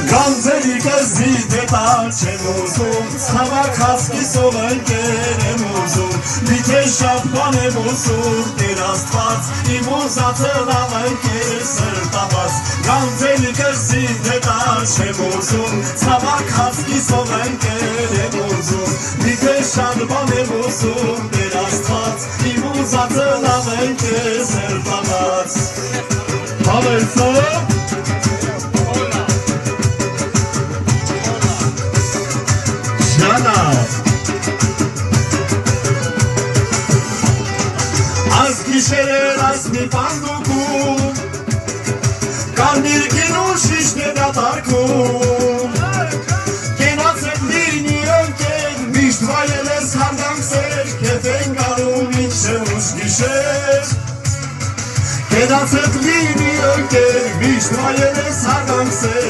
Գանձերի կզի դետալ չեմ ուզում, Ցավակած կիսով ընկեր եմ ուզում, Միթե շատ բան եմ ուզում, Տեր Աստված, իմ ուզածը լավ ընկեր սրտաբաց, Գանձերի կզի դետալ չեմ ուզում, Ցավակած կիսով ընկեր եմ ուզում, Միթե շատ բան եմ ուզում, Տեր Աստված, իմ ուզածը լավ ընկեր սրտաբաց, Հավերցով Այս գիշերեր այս մի պանդուկում Կարմիր գինու շիշն է դատարկում Կենացեք լինի ընկեր Միշտ վայել ես հանդանքսեր Կետ են գարում ինչև ուշ գիշեր Կենացեք լինի ընկեր Միշտ վայել ես հանդանքսեր